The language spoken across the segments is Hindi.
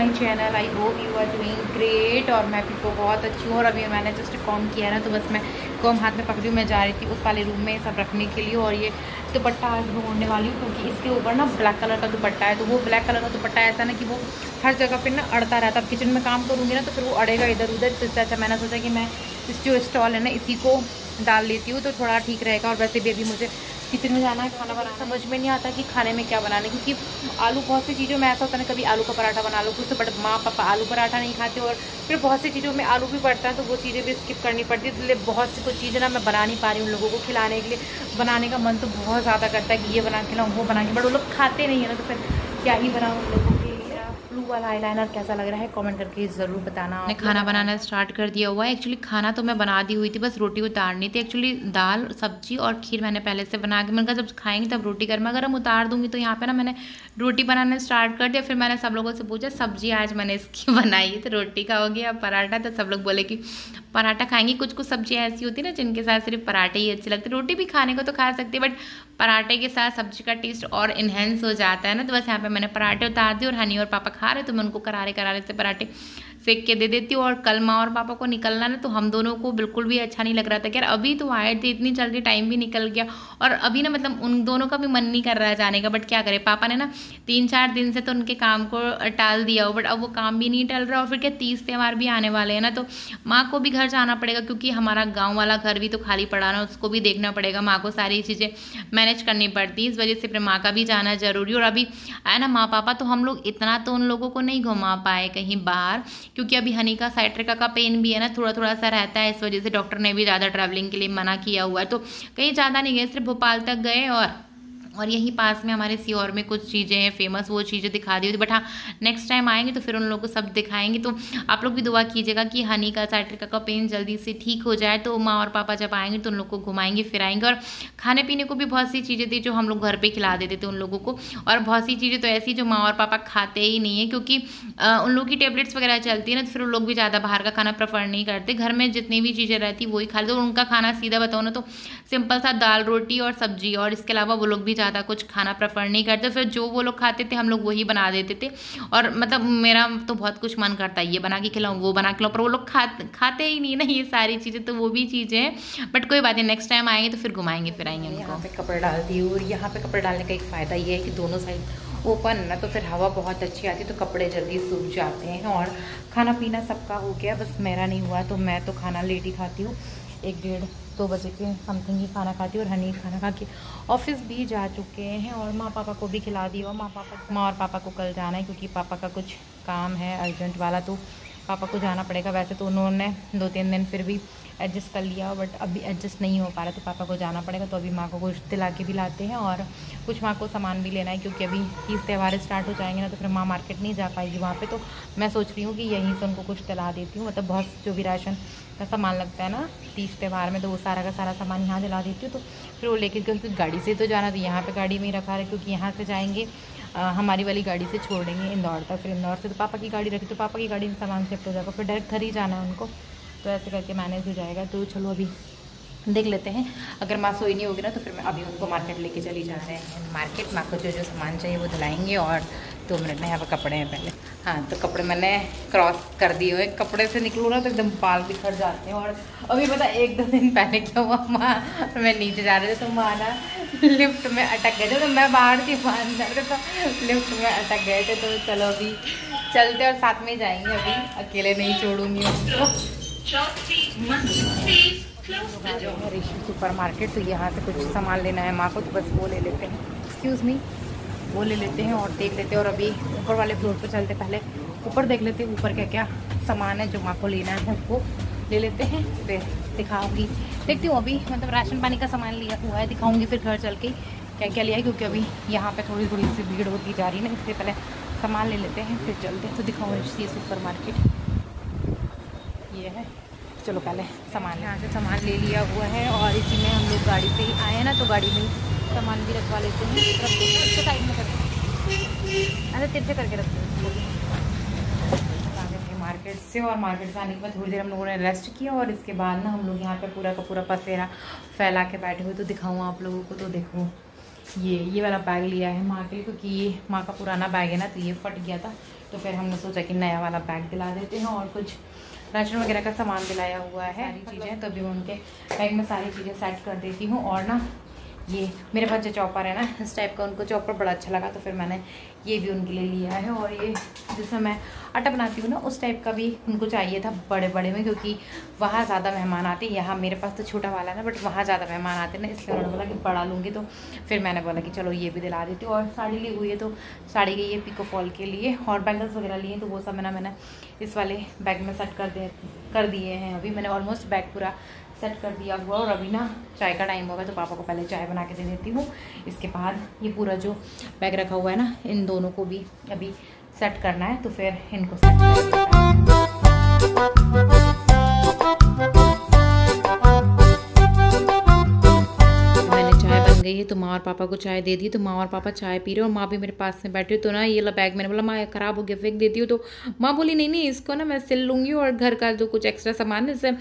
My channel. I hope you are doing great. और मैं भी बहुत अच्छी हूँ। और अभी मैंने जस्ट कॉम किया ना, तो बस मैं कॉम हाथ में पकड़ी हूँ। मैं जा रही थी उस वाले रूम में सब रखने के लिए। और ये दुपट्टा आज ढूंढने वाली हूँ, क्योंकि इसके ऊपर ना ब्लैक कलर का दुपट्टा है। तो वो ब्लैक कलर का दुपट्टा ऐसा ना कि वो हर जगह पर ना अड़ता रहता। अब किचन में काम करूँगी ना तो फिर वो अड़ेगा इधर उधर। तो इससे अच्छा मैंने सोचा कि मैं इस जो स्टॉल है ना इसी को डाल लेती हूँ, तो थोड़ा ठीक रहेगा। और वैसे भी अभी मुझे किचन में जाना है, खाना बनाना। समझ में नहीं आता कि खाने में क्या बनाना है, क्योंकि आलू बहुत सी चीज़ों में ऐसा होता है ना, कभी आलू का पराठा बना लो कुछ, तो बट माँ पापा आलू पराठा नहीं खाते। और फिर बहुत सी चीज़ों में आलू भी पड़ता है, तो वो चीज़ें भी स्किप करनी पड़ती है। इसलिए बहुत सी कुछ चीज़ें ना मैं बना नहीं पा रही हूँ। उन लोगों को खिलाने के लिए बनाने का मन तो बहुत ज़्यादा करता है कि ये बना के खिलाऊँ वो बना के, बट वो लोग खाते नहीं है ना, तो फिर क्या ही बनाऊँ उन लोगों के लिए। ब्लू वाला आईलाइनर कैसा लग रहा है कमेंट करके ज़रूर बताना। मैंने खाना बनाना स्टार्ट कर दिया हुआ है। एक्चुअली खाना तो मैं बना दी हुई थी, बस रोटी उतारनी थी। एक्चुअली दाल सब्जी और खीर मैंने पहले से बना के, मैंने कहा जब खाएंगे तब रोटी गर्मा गर्म उतार दूंगी। तो यहाँ पे ना मैंने रोटी बनाना स्टार्ट कर दिया। फिर मैंने सब लोगों से पूछा सब्जी आज मैंने इसकी बनाई है, तो रोटी खाओगी या पराठा? तो सब लोग बोले कि पराठा खाएंगी। कुछ कुछ सब्जियाँ ऐसी होती है ना जिनके साथ सिर्फ पराठे ही अच्छे लगते हैं। रोटी भी खाने को तो खा सकती है, बट पराठे के साथ सब्जी का टेस्ट और इन्हेंस हो जाता है ना। तो बस यहाँ पे मैंने पराठे उतार दिए। और हनी और पापा खा रहे, तो मैं उनको करारे करारे से पराठे सेक के दे देती हूँ। और कल माँ और पापा को निकलना ना, तो हम दोनों को बिल्कुल भी अच्छा नहीं लग रहा था कि यार अभी तो आए थे, इतनी जल्दी टाइम भी निकल गया। और अभी ना मतलब उन दोनों का भी मन नहीं कर रहा है जाने का, बट क्या करें, पापा ने ना 3-4 दिन से तो उनके काम को टाल दिया हो, बट अब वो काम भी नहीं टल रहा। और फिर क्या तीज त्यौहार भी आने वाले हैं ना, तो माँ को भी घर जाना पड़ेगा, क्योंकि हमारा गाँव वाला घर भी तो खाली पड़ा ना, उसको भी देखना पड़ेगा। माँ को सारी चीज़ें मैनेज करनी पड़ती है, इस वजह से फिर माँ का भी जाना जरूरी। और अभी आए ना माँ पापा, तो हम लोग इतना तो उन लोगों को नहीं घुमा पाए कहीं बाहर, क्योंकि अभी हनी का साइट्रिका का पेन भी है ना, थोड़ा थोड़ा सा रहता है। इस वजह से डॉक्टर ने भी ज़्यादा ट्रैवलिंग के लिए मना किया हुआ है। तो कहीं ज़्यादा नहीं गए, सिर्फ भोपाल तक गए। और यहीं पास में हमारे सीहोर में कुछ चीज़ें हैं फेमस, वो चीज़ें दिखा दी थी। बट हाँ, नेक्स्ट टाइम आएंगे तो फिर उन लोगों को सब दिखाएंगे। तो आप लोग भी दुआ कीजिएगा कि हनी का साइट्रिका का पेन जल्दी से ठीक हो जाए। तो माँ और पापा जब आएंगे तो उन लोग को घुमाएंगे फिराएंगे। और खाने पीने को भी बहुत सी चीज़ें थी जो हम लोग घर पर खिला देते थे उन लोगों को। और बहुत सी चीज़ें तो ऐसी जो माँ और पापा खाते ही नहीं है, क्योंकि उन लोग की टेबलेट्स वगैरह चलती है ना, तो फिर उन लोग भी ज़्यादा बाहर का खाना प्रेफर नहीं करते। घर में जितनी भी चीज़ें रहती वही खा लेते। तो उनका खाना सीधा बताओ ना तो सिंपल सा दाल रोटी और सब्जी, और इसके अलावा वो लोग भी ज़्यादा कुछ खाना प्रेफर नहीं करते। फिर जो वो लोग खाते थे हम लोग वही बना देते थे। और मतलब मेरा तो बहुत कुछ मन करता है ये बना के खिलाऊँ वो बना के खिलाऊँ, पर वो लोग खाते ही नहीं ना ये सारी चीज़ें। तो वो भी चीज़ें हैं, बट कोई बात नहीं, नेक्स्ट टाइम आएंगे तो फिर घुमाएंगे फिराएंगे। यहाँ पे कपड़े डालती हूँ। और यहाँ पे कपड़े डालने का एक फ़ायदा ये है कि दोनों साइड ओपन है ना, तो फिर हवा बहुत अच्छी आती है, तो कपड़े जल्दी सूख जाते हैं। और खाना पीना सबका हो गया, बस मेरा नहीं हुआ। तो मैं तो खाना लेट ही खाती हूँ, 1-1:30-2 बजे के समथिंग ही खाना खाती हूँ। और हनी खाना खा के ऑफिस भी जा चुके हैं। और माँ पापा को भी खिला दिया। और माँ और पापा को कल जाना है, क्योंकि पापा का कुछ काम है अर्जेंट वाला, तो पापा को जाना पड़ेगा। वैसे तो उन्होंने 2-3 दिन फिर भी एडजस्ट कर लिया, बट अभी एडजस्ट नहीं हो पा रहा, तो पापा को जाना पड़ेगा। तो अभी माँ को कुछ दिला के भी लाते हैं, और कुछ माँ को सामान भी लेना है, क्योंकि अभी तीज त्यौहार स्टार्ट हो जाएंगे ना, तो फिर माँ मार्केट नहीं जा पाएगी वहाँ पे। तो मैं सोच रही हूँ कि यहीं से उनको कुछ दिला देती हूँ। मतलब बहुत जो भी राशन का सामान लगता है ना तीज त्यौहार में, तो वो सारा का सारा सामान यहाँ दिला देती हूँ। तो फिर वो लेके, क्योंकि गाड़ी से तो जाना, तो यहाँ पर गाड़ी में ही रखा है, क्योंकि यहाँ से जाएंगे हमारी वाली गाड़ी से छोड़ेंगे इंदौर तक। फिर इंदौर से तो पापा की गाड़ी रखी, तो पापा की गाड़ी में सामान शिफ्ट हो जाएगा, फिर डायरेक्ट घर ही जाना है उनको। तो ऐसे करके मैनेज हो जाएगा। तो चलो अभी देख लेते हैं, अगर माँ सोई नहीं होगी ना तो फिर मैं अभी उनको मार्केट लेके चली जा रहे हैं। मार्केट माँ को जो जो सामान चाहिए वो दिलाएंगे। और 2 मिनट में यहाँ पर कपड़े हैं पहले। हाँ, तो कपड़े मैंने क्रॉस कर दिए हुए। कपड़े से निकलूँ ना तो एकदम बाल बिखर जाते हैं। और अभी पता 1-2 दिन पहले क्या हुआ, माँ मैं नीचे जा रहे थे तो माँ ना लिफ्ट में अटक गए थे। तो मैं बाहर थी, माँ अंदर तो लिफ्ट में अटक गए थे। तो चलो अभी चलते और साथ में जाएंगे, अभी अकेले नहीं छोड़ूंगी उनको। ऋषि सुपर मार्केट, तो यहाँ से कुछ सामान लेना है माँ को, तो बस वो ले लेते हैं। एक्सक्यूज़ मी, वो ले लेते हैं और देख लेते हैं। और अभी ऊपर वाले फ्लोर पर चलते, पहले ऊपर देख लेते हैं ऊपर क्या क्या सामान है जो माँ को लेना है, वो ले लेते हैं, फिर दिखाऊंगी। देखती हूँ अभी मतलब राशन पानी का सामान लिया हुआ है, दिखाऊंगी फिर घर चल के क्या क्या लिया है, क्योंकि अभी यहाँ पे थोड़ी थोड़ी सी भीड़ होती जा रही है ना, इसलिए पहले सामान ले लेते हैं फिर चलते हैं। तो दिखाऊँ ऋषि सुपर मार्केट ये है। चलो पहले सामान, यहाँ से सामान ले लिया हुआ है। और इसी में हम लोग गाड़ी से ही आए हैं ना, तो गाड़ी में सामान भी रखवा लेते हैं। इसको साइड में करते हैं, अरे तिरछे करके रखते हैं मार्केट से। और मार्केट से आने के बाद थोड़ी देर हम लोगों ने रेस्ट किया, और इसके बाद ना हम लोग यहाँ पे पूरा का पूरा पसेरा फैला के बैठे हुए। तो दिखाऊँ आप लोगों को, तो देखो ये वाला बैग लिया है माँ के लिए, क्योंकि ये माँ का पुराना बैग है ना, तो ये फट गया था। तो फिर हमने सोचा कि नया वाला बैग दिला देते हैं। और कुछ राशन वगैरह का सामान दिलाया हुआ है, सारी चीज़ें। तो अभी मैं उनके बैग में सारी चीज़ें सेट कर देती हूँ। और ना ये मेरे पास जो चॉपर है ना, इस टाइप का, उनको चॉपर बड़ा अच्छा लगा, तो फिर मैंने ये भी उनके लिए लिया है। और ये जिसमें मैं आटा बनाती हूँ ना, उस टाइप का भी उनको चाहिए था, बड़े बड़े में, क्योंकि वहाँ ज़्यादा मेहमान आते हैं। यहाँ मेरे पास तो छोटा वाला है ना, बट वहाँ ज़्यादा मेहमान आते हैं ना, इसलिए उन्होंने बोला कि बड़ा लूँगी। तो फिर मैंने बोला कि चलो ये भी दिला देती हूँ। और साड़ी ली हुई है, तो साड़ी के ये पिको फॉल के लिए, और बैंगल्स वगैरह लिए, तो वो सब मैंने इस वाले बैग में सेट कर दिए हैं। अभी मैंने ऑलमोस्ट बैग पूरा सेट कर दिया हुआ। और अभी ना चाय का टाइम होगा, तो पापा को पहले चाय बना के दे देती हूँ। इसके बाद ये पूरा जो बैग रखा हुआ है ना, इन दोनों को भी अभी सेट करना है, तो फिर इनको सेट करेंगे। गई है तो माँ और पापा को चाय दे दी, तो माँ और पापा चाय पी रहे, और माँ भी मेरे पास में बैठे। तो ना ये ला बैग, मैंने बोला माँ ख़राब हो गया, फेंक देती हूँ। तो माँ बोली नहीं नहीं, इसको ना मैं सिल लूँगी, और घर का जो कुछ एक्स्ट्रा सामान है, जैसे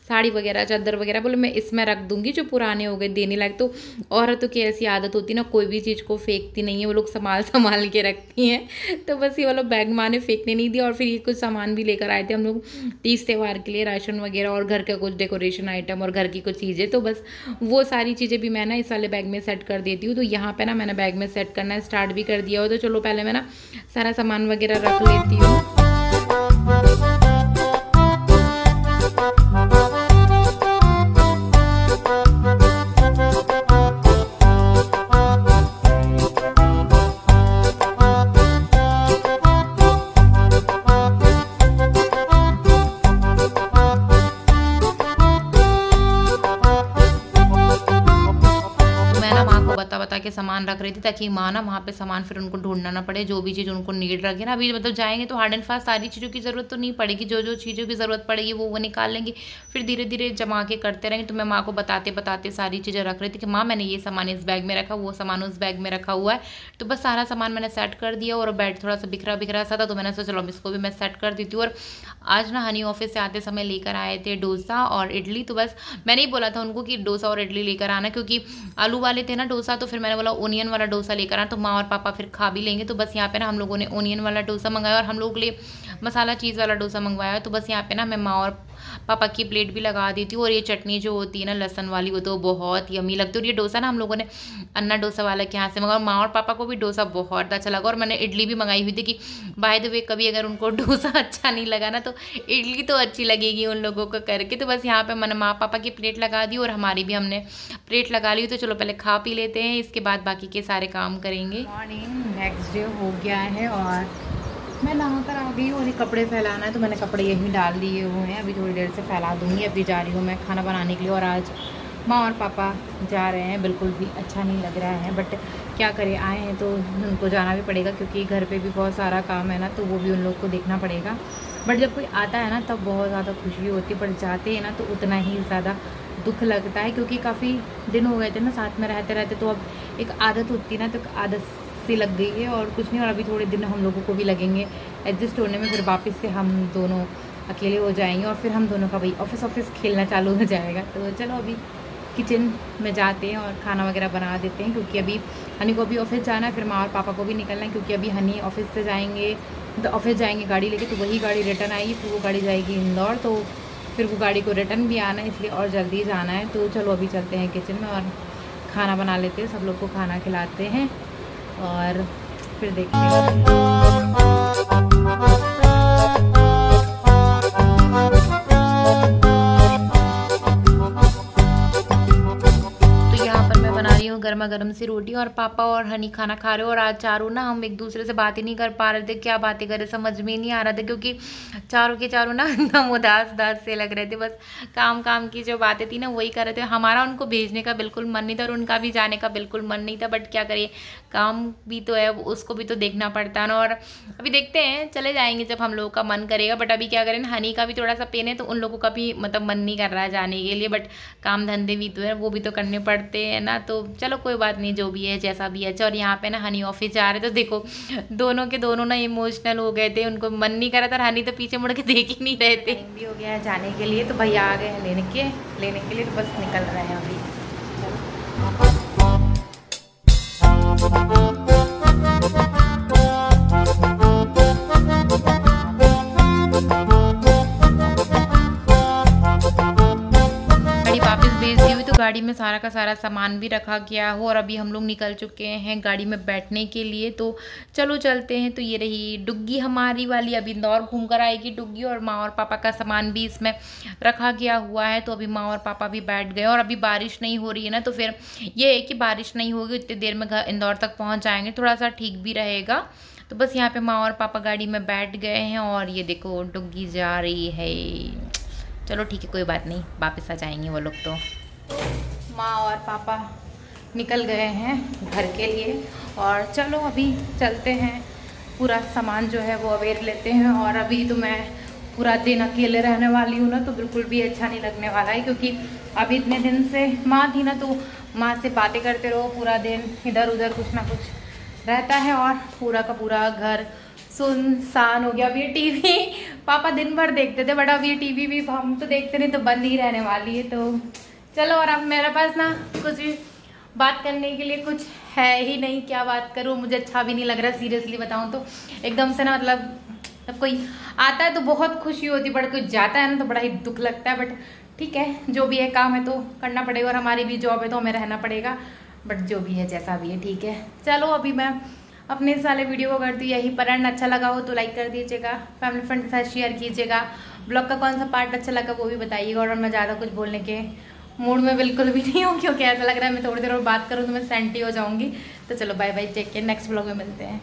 साड़ी वगैरह, चादर वगैरह, बोले मैं इसमें रख दूँगी, जो पुराने हो गए देने लायक। तो औरतों की ऐसी आदत होती है ना, कोई भी चीज़ को फेंकती नहीं है, वो लोग संभाल के रखती हैं। तो बस ये वाला बैग माँ ने फेंकने नहीं दिया। और फिर ये कुछ सामान भी लेकर आए थे हम लोग तीज त्यौहार के लिए, राशन वगैरह, और घर का कुछ डेकोरेशन आइटम, और घर की कुछ चीज़ें। तो बस वो सारी चीज़ें भी मैं ना इस वाले बैग में सेट कर देती हूँ। तो यहाँ पे ना मैंने बैग में सेट करना स्टार्ट भी कर दिया हो। तो चलो पहले मैं ना सारा सामान वगैरह रख लेती हूँ। बता के सामान रख रही थी, ताकि माँ ना वहाँ पे सामान फिर उनको ढूंढना ना पड़े, जो भी चीज़ उनको नीड रखे ना। अभी मतलब जाएंगे तो हार्ड एंड फास्ट सारी चीज़ों की ज़रूरत तो नहीं पड़ेगी, जो चीज़ों की ज़रूरत पड़ेगी वो निकाल लेंगे, फिर धीरे धीरे जमा के करते रहेंगे। तो मैं माँ को बताते सारी चीज़ें रख रही थी कि माँ मैंने ये सामान इस बैग में रखा, वो सामान उस बैग में रखा हुआ है। तो बस सारा सामान मैंने सेट कर दिया। और बेड थोड़ा सा बिखरा सा था, तो मैंने सोचा चलो इसको भी मैं सेट कर देती हूँ। और आज ना हनी ऑफिस से आते समय लेकर आए थे डोसा और इडली। तो बस मैंने ही बोला था उनको कि डोसा और इडली लेकर आना, क्योंकि आलू वाले थे ना डोसा, तो फिर मैंने बोला ओनियन वाला डोसा लेकर आना, तो माँ और पापा फिर खा भी लेंगे। तो बस यहाँ पे ना हम लोगों ने ओनियन वाला डोसा मंगाया, और हम लोगों के लिए मसाला चीज़ वाला डोसा मंगवाया। तो बस यहाँ पे ना मैं माँ और पापा की प्लेट भी लगा देती हूँ। और ये चटनी जो होती है ना लहसुन वाली, वो तो बहुत यमी लगती है। और ये डोसा ना हम लोगों ने अन्ना डोसा वाला के यहाँ से मंगाया, और माँ और पापा को भी डोसा बहुत अच्छा लगा। और मैंने इडली भी मंगाई हुई थी कि बाय द वे कभी अगर उनको डोसा अच्छा नहीं लगा ना, तो इडली तो अच्छी लगेगी उन लोगों को करके। तो बस यहाँ पे मैंने माँ पापा की प्लेट लगा दी, और हमारी भी हमने प्लेट लगा ली। तो चलो पहले खा पी लेते हैं, इसके बाद बाकी के सारे काम करेंगे। मॉर्निंग नेक्स्ट डे हो गया है, और मैं नहा कर आ गई हूँ, और ये कपड़े फैलाना है, तो मैंने कपड़े यहीं डाल दिए हुए हैं। अभी थोड़ी देर से फैला दूँगी। अभी जा रही हूँ मैं खाना बनाने के लिए। और आज माँ और पापा जा रहे हैं, बिल्कुल भी अच्छा नहीं लग रहा है, बट क्या करें, आए हैं तो उनको जाना भी पड़ेगा, क्योंकि घर पे भी बहुत सारा काम है ना, तो वो भी उन लोग को देखना पड़ेगा। बट जब कोई आता है ना, तब बहुत ज़्यादा खुशी होती है, बट जाते हैं ना तो उतना ही ज़्यादा दुख लगता है, क्योंकि काफ़ी दिन हो गए थे ना साथ में रहते रहते। तो अब एक आदत होती है ना, तो आदत सी लग गई है, और कुछ नहीं। और अभी थोड़े दिन हम लोगों को भी लगेंगे एडजस्ट होने में, फिर वापस से हम दोनों अकेले हो जाएंगे, और फिर हम दोनों का भाई ऑफिस खेलना चालू हो जाएगा। तो चलो अभी किचन में जाते हैं और खाना वगैरह बना देते हैं, क्योंकि अभी हनी को भी ऑफिस जाना है, फिर माँ और पापा को भी निकलना है, क्योंकि अभी हनी ऑफिस से जाएंगे, तो ऑफिस जाएंगे गाड़ी लेके, तो वही गाड़ी रिटर्न आएगी, फिर वो गाड़ी जाएगी इंदौर, तो फिर वो गाड़ी को रिटर्न भी आना है, इसलिए और जल्दी जाना है। तो चलो अभी चलते हैं किचन में और खाना बना लेते हैं, सब लोग को खाना खिलाते हैं, और फिर देखते हैं। गर्मा गर्म सी रोटी, और पापा और हनी खाना खा रहे हो। और आज चारों ना हम एक दूसरे से बात ही नहीं कर पा रहे थे, क्या बातें करें समझ में नहीं आ रहा था, क्योंकि चारों के चारों ना एकदम उदास से लग रहे थे। बस काम की जो बातें थी ना वही कर रहे थे। हमारा उनको भेजने का बिल्कुल मन नहीं था, और उनका भी जाने का बिल्कुल मन नहीं था, बट क्या करिए, काम भी तो है, उसको भी तो देखना पड़ता है ना। और अभी देखते हैं, चले जाएंगे जब हम लोगों का मन करेगा। बट अभी क्या करें, हनी का भी थोड़ा सा पेन है, तो उन लोगों का भी मतलब मन नहीं कर रहा है जाने के लिए, बट काम धंधे भी तो है, वो भी तो करने पड़ते हैं ना। तो चलो कोई बात नहीं, जो भी है जैसा भी है। और यहाँ पे ना हनी ऑफिस जा रहे, तो देखो दोनों के दोनों ना इमोशनल हो गए थे, उनको मन नहीं कर रहा था, हनी तो पीछे मुड़ के देख ही नहीं रहे थे। टाइम भी हो गया है जाने के लिए, तो भैया आ गए हैं लेने के लिए, तो बस निकल रहे हैं अभी। गाड़ी में सारा का सारा सामान भी रखा गया हो और अभी हम लोग निकल चुके हैं गाड़ी में बैठने के लिए। तो चलो चलते हैं। तो ये रही डुग्गी हमारी वाली, अभी इंदौर घूम कर आएगी डुग्गी, और माँ और पापा का सामान भी इसमें रखा गया हुआ है। तो अभी माँ और पापा भी बैठ गए, और अभी बारिश नहीं हो रही है ना, तो फिर ये है कि बारिश नहीं होगी, इतनी देर में इंदौर तक पहुँच जाएंगे, थोड़ा सा ठीक भी रहेगा। तो बस यहाँ पे माँ और पापा गाड़ी में बैठ गए हैं, और ये देखो डुग्गी जा रही है। चलो ठीक है, कोई बात नहीं, वापस आ जाएंगे वो लोग। तो माँ और पापा निकल गए हैं घर के लिए, और चलो अभी चलते हैं, पूरा सामान जो है वो अवेयर लेते हैं। और अभी तो मैं पूरा दिन अकेले रहने वाली हूँ ना, तो बिल्कुल भी अच्छा नहीं लगने वाला है, क्योंकि अभी इतने दिन से माँ थी ना, तो माँ से बातें करते रहो पूरा दिन, इधर उधर कुछ ना कुछ रहता है, और पूरा का पूरा घर सुनसान हो गया। अभी ये टीवी पापा दिन भर देखते थे, बट अब ये टीवी भी हम तो देखते नहीं, तो बंद ही रहने वाली है। तो चलो, और अब मेरे पास ना कुछ भी बात करने के लिए कुछ है ही नहीं, क्या बात करूँ, मुझे अच्छा भी नहीं लग रहा सीरियसली बताऊँ तो। एकदम से ना, मतलब जब कोई आता है तो बहुत खुशी होती है, बट कोई जाता है ना तो बड़ा ही दुख लगता है। बट ठीक है, जो भी है काम है तो करना पड़ेगा, और हमारी भी जॉब है तो हमें रहना पड़ेगा। बट जो भी है जैसा भी है ठीक है। चलो अभी मैं अपने इस वाले वीडियो को करती हूँ यही पर एंड। अच्छा लगा हो तो लाइक कर दीजिएगा, फैमिली फ्रेंड के साथ शेयर कीजिएगा। ब्लॉग का कौन सा पार्ट अच्छा लगा वो भी बताइएगा। और मैं ज़्यादा कुछ बोलने के मूड में बिल्कुल भी नहीं हूँ, क्योंकि ऐसा लग रहा है मैं थोड़ी देर और बात करूँ तो मैं सेंटी हो जाऊँगी। तो चलो bye bye, take care, next blog में मिलते हैं।